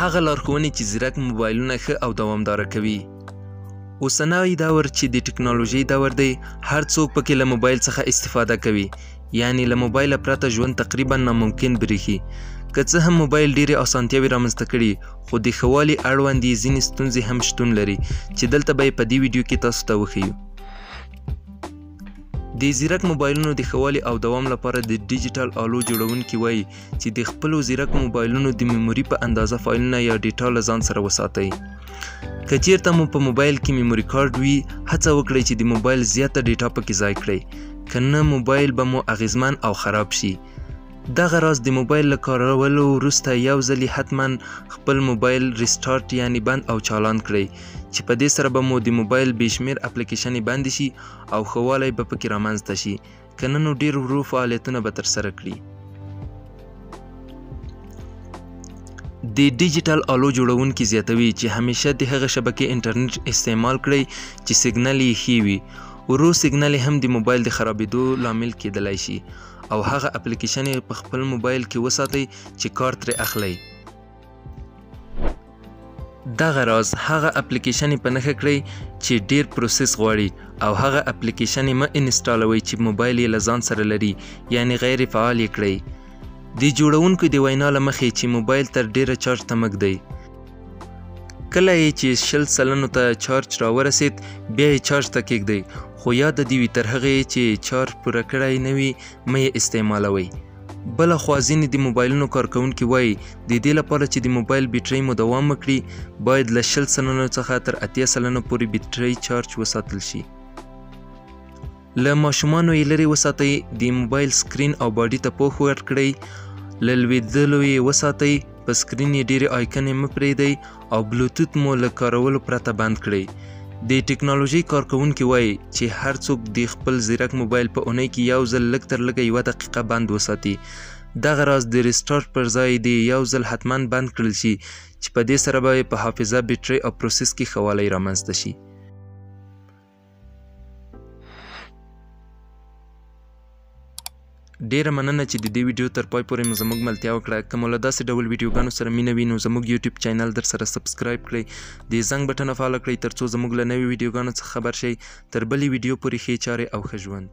هغه لارښوونې چې ځیرک موبایلونه ښه او دوامداره کوي. اوسنی دور چې د ټکنالوژۍ دور دی، هر څوک پکې له موبایل څخه استفاده کوي، یعنی له موبایله پرته ژوند تقریبا ناممکن بریښي. که څه هم موبایل ډېرې اسانتیاوې رامنځته کړي، خو د ښه والي اړوند یې ځینې ستونزې هم شتون لري چې دلته به یې په دې ویډیو کې تاسو ته وښیو. د ځیرک موبایلونو د ښه والي او دوام لپاره د ډیجیټل آلو جوړونکي وایي چې د خپلو ځیرک موبایلونو د میموري په اندازه فایلونه یا ډیټا له ځان سره وساتئ. که چیرته مو په موبایل کې میموري کارت وي، هڅه وکړئ چې د موبایل زیاته ډیټا پکې ځای کړئ، که نه موبایل به مو اغیزمن او خراب شي. دغه راز د موبایل له کارولو وروسته یو ځلې حتما خپل موبایل ریسټارټ یعنی بند او چالان کړئ، چې په دې سره به مو د موبایل بېشمېر اپلیکیشنې بندې شي او ښه والی به پکې رامنځته شي، که نه نو ډېر ورو فعالیتونه به ترسره کړي. د ډیجیټل آلو جوړونکي زیاتوي چې همیشه د هغه شبکې انټرنیټ استعمال کړئ چې سیګنل یې ښې وي. ورو سیګنل هم د موبایل د خرابېدو لامل کېدلی شي، او هغه اپلیکیشن په خپل موبایل کې وساتئ چې کار ترې اخلئ. دغه راز هغه اپلیکیشن په نښه کړئ چې ډیر پروسس غواړي، او هغه اپلیکیشن مه انسټالوئ چې موبایل یې له ځان سره لري، یعنی غیر فعال یې کړئ. د جوړونکو د وینا له مخې چې موبایل تر ډیره چارج ته مږدئ. کله یې چې 20 سلنو ته چارج راورسید، بیا یې چارج ته کیږدئ، خو یاد دې وي تر هغې چې چارج پوره کړی نه وي مه یې استعمالوئ. بله خوا ځینې د موبایلونو کارکوونکي وایي د دې لپاره چې د موبایل بیټرۍ مو دوام وکړي، باید له 20 سلنو څخه تر 80 سلنو پورې بیټرۍ چارج وساتل شي. له ماشومانو یې لرې وساتئ، د موبایل سکرین او باډي ته پوښ ورکړئ، له لوېدلو یې وساتئ، په سکرین یې ډېرې آیکنې مه پرېږدئ او بلوتوت مو له کارولو پرته بند کړئ. د ټکنالوژۍ کارکوونکي وایي چې هر څوک د خپل ځیرک موبایل په اونۍ کې یو ځل لږ تر لږه 1 دقیقه بند وساتي. دغه راز د ریسټارټ پر ځای د یو ځل حتما بند کړل شي، چې په دې سره به په حافظه، بیټرۍ او پروسس کې ښه والی رامنځته شي. ډیره مننه چې د دې ویډیو تر پای پورې مو زموږ ملتیا وکړه. که مو له داسې ډول ویډیوګانو سره مینه وي نو زموږ یوټیوب چینل در سره سبسکرایب کړئ، د زنګ بټن فعاله کړئ تر څو زموږ له نوې ویډیوګانو څخه خبر شئ. تر بلې ویډیو پورې ښې چارې او ښه ژوند.